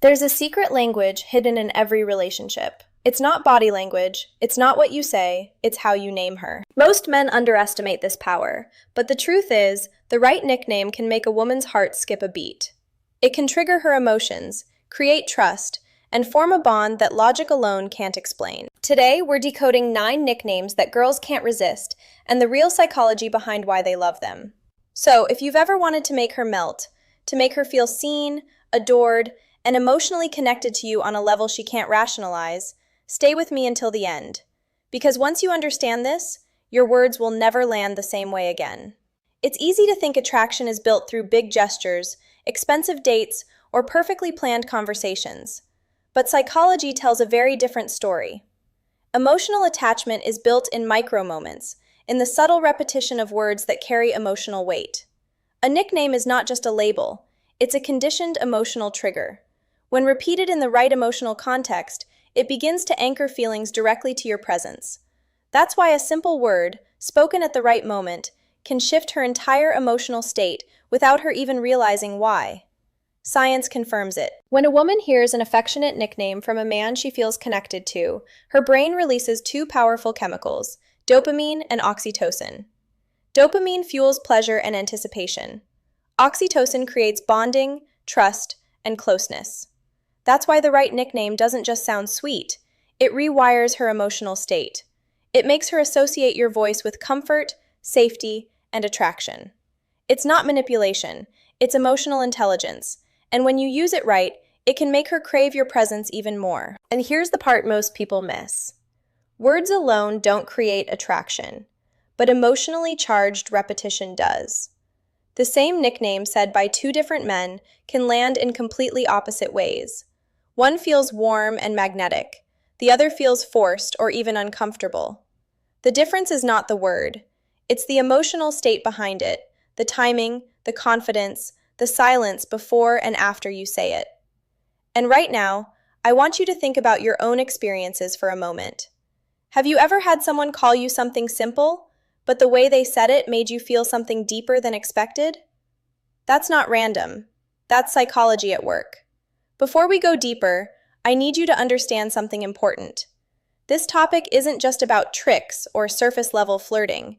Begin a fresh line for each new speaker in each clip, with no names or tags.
There's a secret language hidden in every relationship. It's not body language, it's not what you say, it's how you name her. Most men underestimate this power, but the truth is, the right nickname can make a woman's heart skip a beat. It can trigger her emotions, create trust, and form a bond that logic alone can't explain. Today, we're decoding 9 nicknames that girls can't resist, and the real psychology behind why they love them. So, if you've ever wanted to make her melt, to make her feel seen, adored, and emotionally connected to you on a level she can't rationalize, stay with me until the end. Because once you understand this, your words will never land the same way again. It's easy to think attraction is built through big gestures, expensive dates, or perfectly planned conversations. But psychology tells a very different story. Emotional attachment is built in micro moments, in the subtle repetition of words that carry emotional weight. A nickname is not just a label, it's a conditioned emotional trigger. When repeated in the right emotional context, it begins to anchor feelings directly to your presence. That's why a simple word, spoken at the right moment, can shift her entire emotional state without her even realizing why. Science confirms it. When a woman hears an affectionate nickname from a man she feels connected to, her brain releases 2 powerful chemicals, dopamine and oxytocin. Dopamine fuels pleasure and anticipation. Oxytocin creates bonding, trust, and closeness. That's why the right nickname doesn't just sound sweet, it rewires her emotional state. It makes her associate your voice with comfort, safety, and attraction. It's not manipulation, it's emotional intelligence, and when you use it right, it can make her crave your presence even more. And here's the part most people miss. Words alone don't create attraction, but emotionally charged repetition does. The same nickname said by 2 different men can land in completely opposite ways. One feels warm and magnetic, the other feels forced or even uncomfortable. The difference is not the word, it's the emotional state behind it, the timing, the confidence, the silence before and after you say it. And right now, I want you to think about your own experiences for a moment. Have you ever had someone call you something simple, but the way they said it made you feel something deeper than expected? That's not random. That's psychology at work. Before we go deeper, I need you to understand something important. This topic isn't just about tricks or surface-level flirting.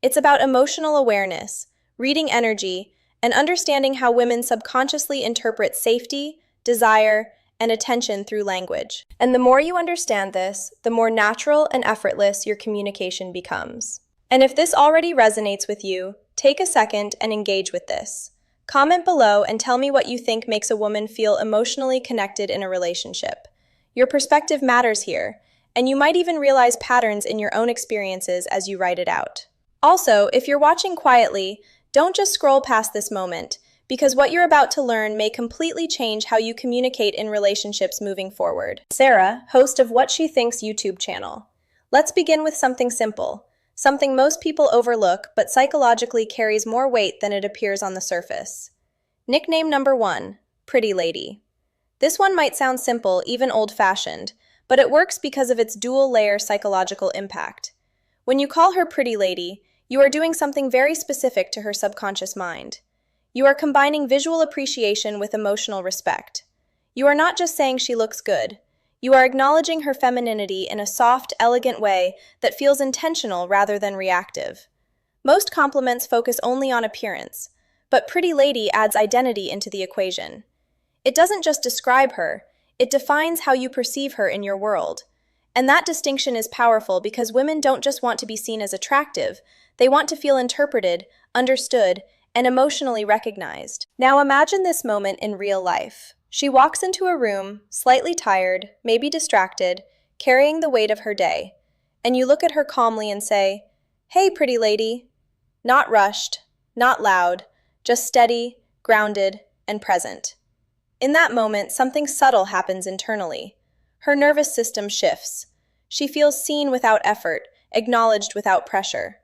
It's about emotional awareness, reading energy, and understanding how women subconsciously interpret safety, desire, and attention through language. And the more you understand this, the more natural and effortless your communication becomes. And if this already resonates with you, take a second and engage with this. Comment below and tell me what you think makes a woman feel emotionally connected in a relationship. Your perspective matters here, and you might even realize patterns in your own experiences as you write it out. Also, if you're watching quietly, don't just scroll past this moment, because what you're about to learn may completely change how you communicate in relationships moving forward. Sarah, host of What She Thinks YouTube channel. Let's begin with something simple. Something most people overlook, but psychologically carries more weight than it appears on the surface. Nickname number 1, Pretty Lady. This one might sound simple, even old-fashioned, but it works because of its dual-layer psychological impact. When you call her Pretty Lady, you are doing something very specific to her subconscious mind. You are combining visual appreciation with emotional respect. You are not just saying she looks good. You are acknowledging her femininity in a soft, elegant way that feels intentional rather than reactive. Most compliments focus only on appearance, but Pretty Lady adds identity into the equation. It doesn't just describe her, it defines how you perceive her in your world. And that distinction is powerful because women don't just want to be seen as attractive, they want to feel interpreted, understood, and emotionally recognized. Now imagine this moment in real life. She walks into a room, slightly tired, maybe distracted, carrying the weight of her day, and you look at her calmly and say, "Hey, pretty lady." Not rushed, not loud, just steady, grounded, and present. In that moment, something subtle happens internally. Her nervous system shifts. She feels seen without effort, acknowledged without pressure.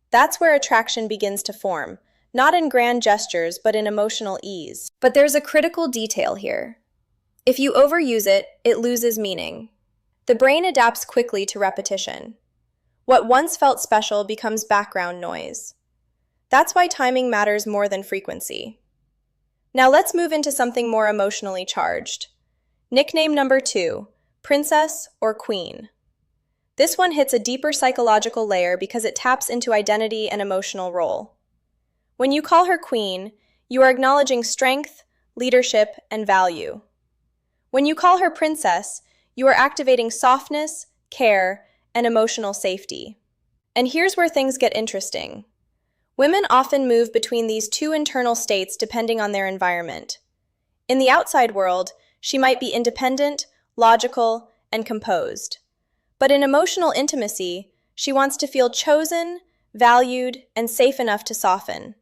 That's where attraction begins to form. Not in grand gestures, but in emotional ease. But there's a critical detail here. If you overuse it, it loses meaning. The brain adapts quickly to repetition. What once felt special becomes background noise. That's why timing matters more than frequency. Now let's move into something more emotionally charged. Nickname number 2, princess or queen. This one hits a deeper psychological layer because it taps into identity and emotional role. When you call her queen, you are acknowledging strength, leadership, and value. When you call her princess, you are activating softness, care, and emotional safety. And here's where things get interesting. Women often move between these two internal states depending on their environment. In the outside world, she might be independent, logical, and composed. But in emotional intimacy, she wants to feel chosen, valued, and safe enough to soften.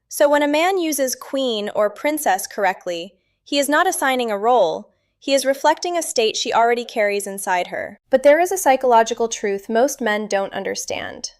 So when a man uses queen or princess correctly, he is not assigning a role, he is reflecting a state she already carries inside her. But there is a psychological truth most men don't understand.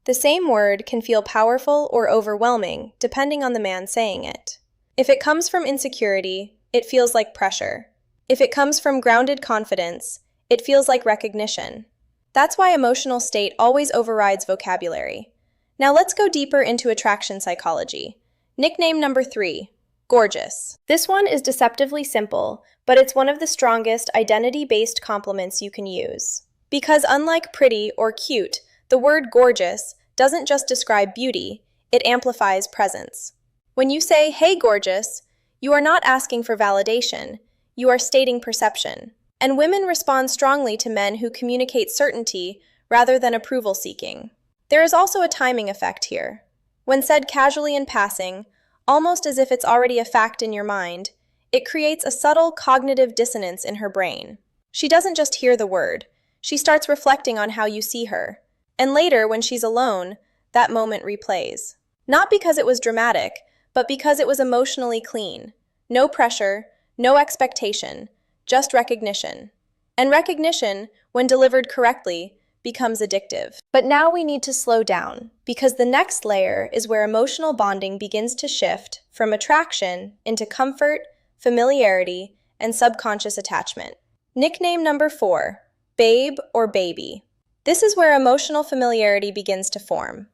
The same word can feel powerful or overwhelming, depending on the man saying it. If it comes from insecurity, it feels like pressure. If it comes from grounded confidence, it feels like recognition. That's why emotional state always overrides vocabulary. Now let's go deeper into attraction psychology. Nickname number 3, gorgeous. This one is deceptively simple, but it's one of the strongest identity-based compliments you can use. Because unlike pretty or cute, the word gorgeous doesn't just describe beauty, it amplifies presence. When you say, "Hey gorgeous," you are not asking for validation, you are stating perception. And women respond strongly to men who communicate certainty rather than approval seeking. There is also a timing effect here. When said casually in passing, almost as if it's already a fact in your mind, it creates a subtle cognitive dissonance in her brain. She doesn't just hear the word, she starts reflecting on how you see her. And later, when she's alone, that moment replays. Not because it was dramatic, but because it was emotionally clean. No pressure, no expectation, just recognition. And recognition, when delivered correctly, becomes addictive. But now we need to slow down, because the next layer is where emotional bonding begins to shift from attraction into comfort, familiarity, and subconscious attachment. Nickname number 4, babe or baby. This is where emotional familiarity begins to form.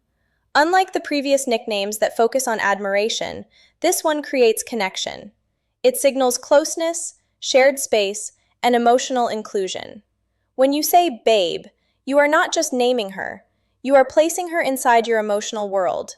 Unlike the previous nicknames that focus on admiration, this one creates connection. It signals closeness, shared space, and emotional inclusion. When you say babe, you are not just naming her, you are placing her inside your emotional world.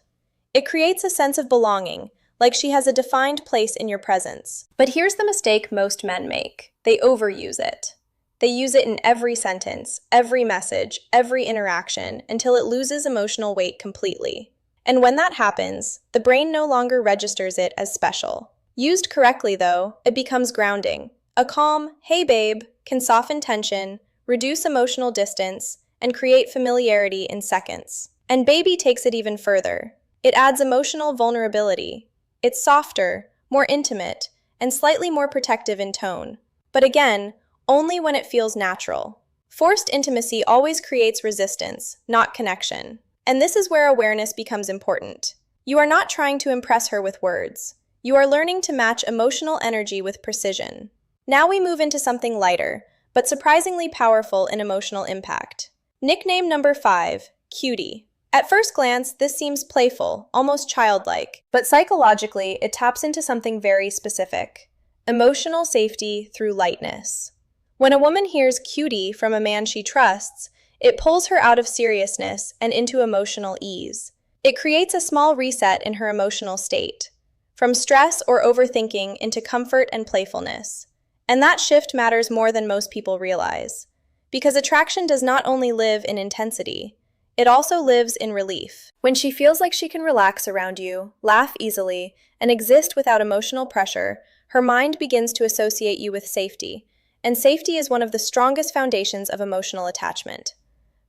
It creates a sense of belonging, like she has a defined place in your presence. But here's the mistake most men make. They overuse it. They use it in every sentence, every message, every interaction, until it loses emotional weight completely. And when that happens, the brain no longer registers it as special. Used correctly, though, it becomes grounding. A calm, "Hey babe," can soften tension, reduce emotional distance, and create familiarity in seconds. And baby takes it even further. It adds emotional vulnerability. It's softer, more intimate, and slightly more protective in tone. But again, only when it feels natural. Forced intimacy always creates resistance, not connection. And this is where awareness becomes important. You are not trying to impress her with words. You are learning to match emotional energy with precision. Now we move into something lighter, but surprisingly powerful in emotional impact. Nickname number 5, cutie. At first glance, this seems playful, almost childlike, but psychologically, it taps into something very specific: emotional safety through lightness. When a woman hears cutie from a man she trusts, it pulls her out of seriousness and into emotional ease. It creates a small reset in her emotional state, from stress or overthinking into comfort and playfulness. And that shift matters more than most people realize. Because attraction does not only live in intensity, it also lives in relief. When she feels like she can relax around you, laugh easily, and exist without emotional pressure, her mind begins to associate you with safety. And safety is one of the strongest foundations of emotional attachment.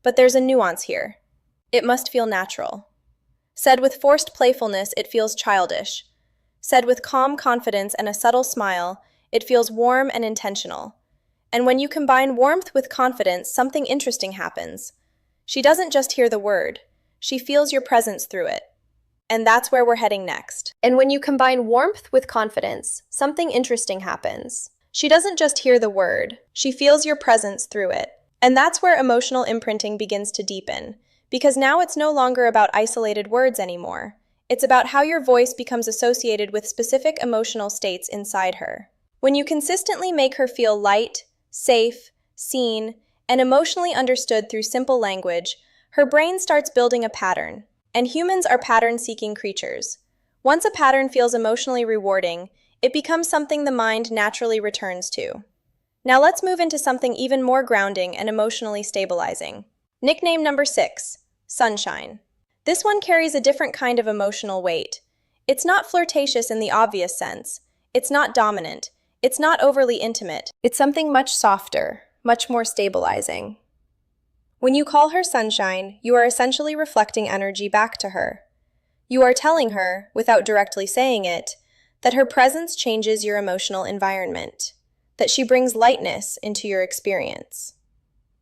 But there's a nuance here. It must feel natural. Said with forced playfulness, it feels childish. Said with calm confidence and a subtle smile, it feels warm and intentional. And when you combine warmth with confidence, something interesting happens. She doesn't just hear the word, she feels your presence through it. And that's where we're heading next. And when you combine warmth with confidence, something interesting happens. She doesn't just hear the word, she feels your presence through it. And that's where emotional imprinting begins to deepen, because now it's no longer about isolated words anymore. It's about how your voice becomes associated with specific emotional states inside her. When you consistently make her feel light, safe, seen, and emotionally understood through simple language, her brain starts building a pattern. And humans are pattern-seeking creatures. Once a pattern feels emotionally rewarding, it becomes something the mind naturally returns to. Now let's move into something even more grounding and emotionally stabilizing. Nickname number 6, Sunshine. This one carries a different kind of emotional weight. It's not flirtatious in the obvious sense. It's not dominant. It's not overly intimate. It's something much softer, much more stabilizing. When you call her Sunshine, you are essentially reflecting energy back to her. You are telling her, without directly saying it, that her presence changes your emotional environment, that she brings lightness into your experience.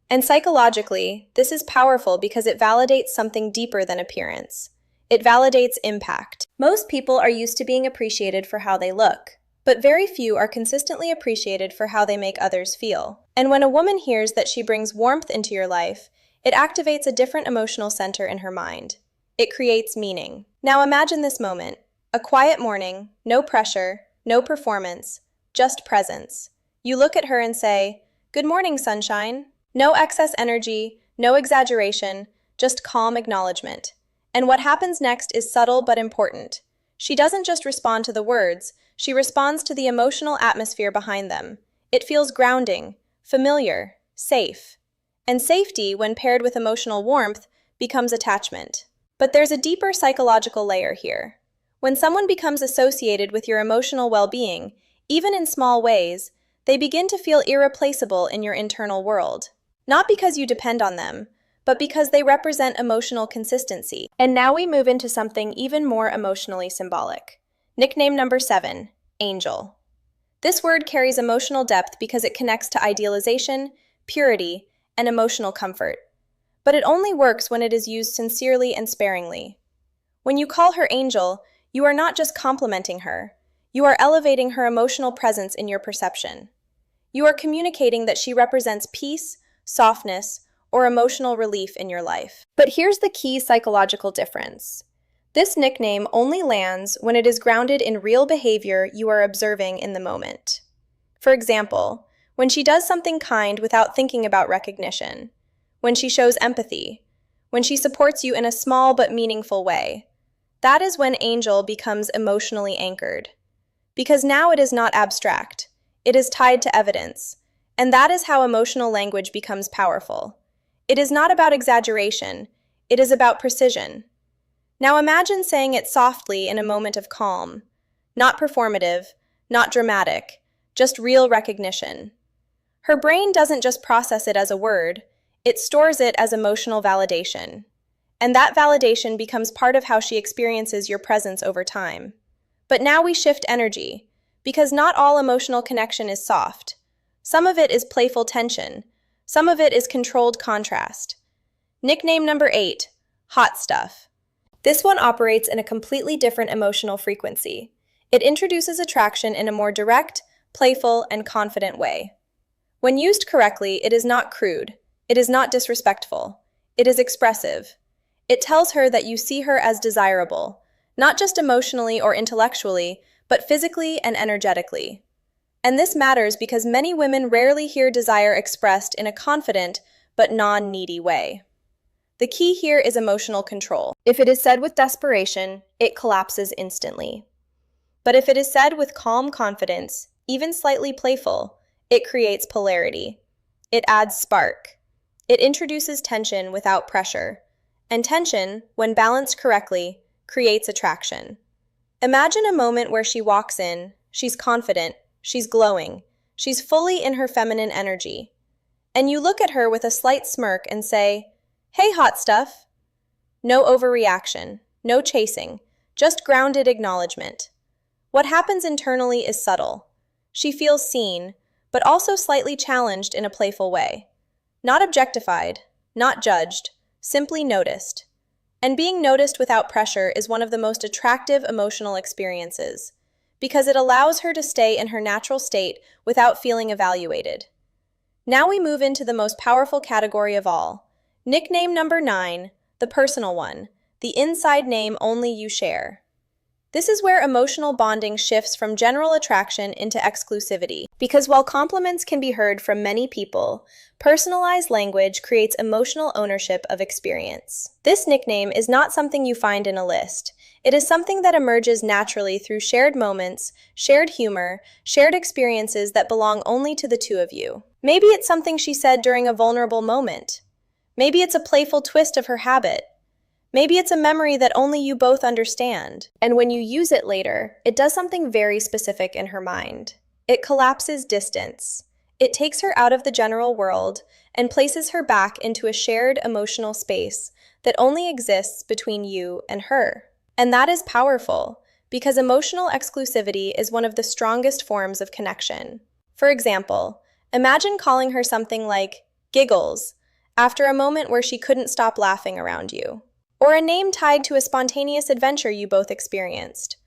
And psychologically, this is powerful because it validates something deeper than appearance. It validates impact. Most people are used to being appreciated for how they look, but very few are consistently appreciated for how they make others feel. And when a woman hears that she brings warmth into your life, it activates a different emotional center in her mind. It creates meaning. Now imagine this moment. A quiet morning, no pressure, no performance, just presence. You look at her and say, "Good morning, sunshine." No excess energy, no exaggeration, just calm acknowledgement. And what happens next is subtle but important. She doesn't just respond to the words, she responds to the emotional atmosphere behind them. It feels grounding, familiar, safe. And safety, when paired with emotional warmth, becomes attachment. But there's a deeper psychological layer here. When someone becomes associated with your emotional well-being, even in small ways, they begin to feel irreplaceable in your internal world. Not because you depend on them, but because they represent emotional consistency. And now we move into something even more emotionally symbolic. Nickname number 7, Angel. This word carries emotional depth because it connects to idealization, purity, and emotional comfort. But it only works when it is used sincerely and sparingly. When you call her Angel, you are not just complimenting her. You are elevating her emotional presence in your perception. You are communicating that she represents peace, softness, or emotional relief in your life. But here's the key psychological difference. This nickname only lands when it is grounded in real behavior you are observing in the moment. For example, when she does something kind without thinking about recognition, when she shows empathy, when she supports you in a small but meaningful way, that is when Angel becomes emotionally anchored. Because now it is not abstract, it is tied to evidence, and that is how emotional language becomes powerful. It is not about exaggeration, it is about precision. Now imagine saying it softly in a moment of calm. Not performative, not dramatic, just real recognition. Her brain doesn't just process it as a word, it stores it as emotional validation. And that validation becomes part of how she experiences your presence over time. But now we shift energy, because not all emotional connection is soft. Some of it is playful tension. Some of it is controlled contrast. Nickname number 8, Hot Stuff. This one operates in a completely different emotional frequency. It introduces attraction in a more direct, playful, and confident way. When used correctly, it is not crude. It is not disrespectful. It is expressive. It tells her that you see her as desirable, not just emotionally or intellectually, but physically and energetically. And this matters because many women rarely hear desire expressed in a confident but non-needy way. The key here is emotional control. If it is said with desperation, it collapses instantly. But if it is said with calm confidence, even slightly playful, it creates polarity. It adds spark. It introduces tension without pressure. And tension, when balanced correctly, creates attraction. Imagine a moment where she walks in, she's confident, she's glowing, she's fully in her feminine energy. And you look at her with a slight smirk and say, "Hey, hot stuff." No overreaction, no chasing, just grounded acknowledgement. What happens internally is subtle. She feels seen, but also slightly challenged in a playful way. Not objectified, not judged, simply noticed. And being noticed without pressure is one of the most attractive emotional experiences, because it allows her to stay in her natural state without feeling evaluated. Now we move into the most powerful category of all. Nickname number 9, the personal one, the inside name only you share. This is where emotional bonding shifts from general attraction into exclusivity. Because while compliments can be heard from many people, personalized language creates emotional ownership of experience. This nickname is not something you find in a list. It is something that emerges naturally through shared moments, shared humor, shared experiences that belong only to the two of you. Maybe it's something she said during a vulnerable moment. Maybe it's a playful twist of her habit. Maybe it's a memory that only you both understand. And when you use it later, it does something very specific in her mind. It collapses distance. It takes her out of the general world and places her back into a shared emotional space that only exists between you and her. And that is powerful, because emotional exclusivity is one of the strongest forms of connection. For example, imagine calling her something like giggles after a moment where she couldn't stop laughing around you. Or a name tied to a spontaneous adventure you both experienced.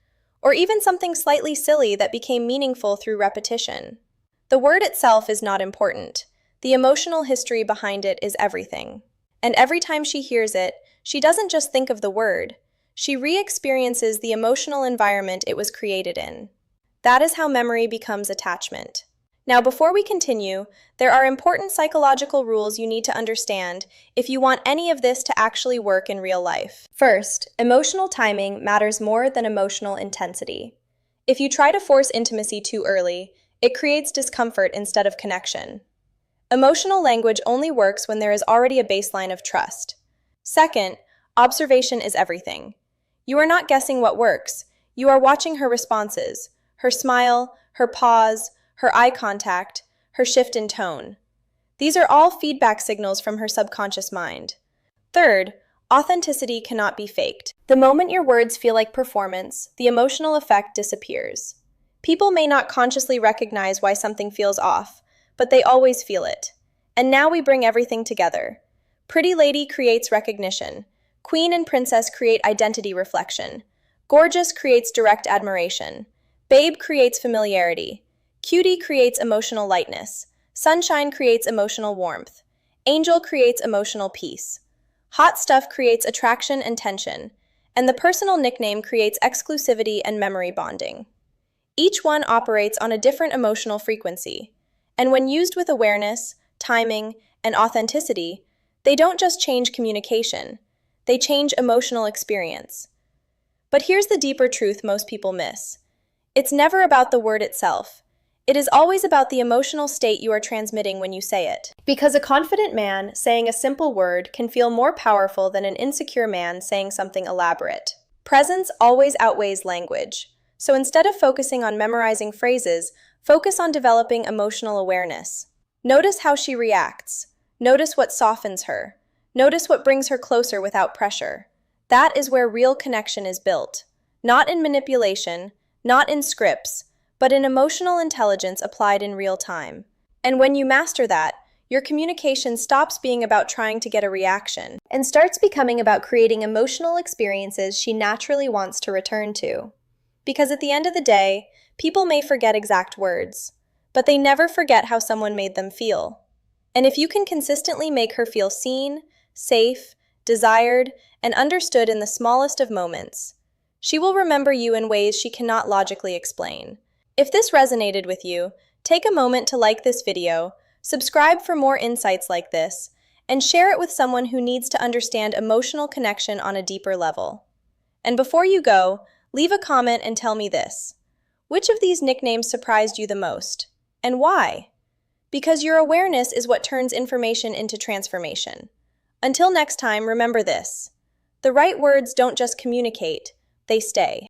Or even something slightly silly that became meaningful through repetition. The word itself is not important. The emotional history behind it is everything. And every time she hears it, she doesn't just think of the word. She re-experiences the emotional environment it was created in. That is how memory becomes attachment. Now, before we continue, there are important psychological rules you need to understand if you want any of this to actually work in real life. First, emotional timing matters more than emotional intensity. If you try to force intimacy too early, it creates discomfort instead of connection. Emotional language only works when there is already a baseline of trust. Second, observation is everything. You are not guessing what works. You are watching her responses, her smile, her pause, her eye contact, her shift in tone. These are all feedback signals from her subconscious mind. Third, authenticity cannot be faked. The moment your words feel like performance, the emotional effect disappears. People may not consciously recognize why something feels off, but they always feel it. And now we bring everything together. Pretty lady creates recognition. Queen and princess create identity reflection. Gorgeous creates direct admiration. Babe creates familiarity. Cutie creates emotional lightness. Sunshine creates emotional warmth. Angel creates emotional peace. Hot stuff creates attraction and tension. And the personal nickname creates exclusivity and memory bonding. Each one operates on a different emotional frequency. And when used with awareness, timing, and authenticity, they don't just change communication. They change emotional experience. But here's the deeper truth most people miss. It's never about the word itself. It is always about the emotional state you are transmitting when you say it. Because a confident man saying a simple word can feel more powerful than an insecure man saying something elaborate. Presence always outweighs language. So instead of focusing on memorizing phrases, focus on developing emotional awareness. Notice how she reacts. Notice what softens her. Notice what brings her closer without pressure. That is where real connection is built. Not in manipulation, not in scripts, but in emotional intelligence applied in real time. And when you master that, your communication stops being about trying to get a reaction and starts becoming about creating emotional experiences she naturally wants to return to. Because at the end of the day, people may forget exact words, but they never forget how someone made them feel. And if you can consistently make her feel seen, safe, desired, and understood in the smallest of moments, she will remember you in ways she cannot logically explain. If this resonated with you, take a moment to like this video, subscribe for more insights like this, and share it with someone who needs to understand emotional connection on a deeper level. And before you go, leave a comment and tell me this. Which of these nicknames surprised you the most? And why? Because your awareness is what turns information into transformation. Until next time, remember this. The right words don't just communicate, they stay.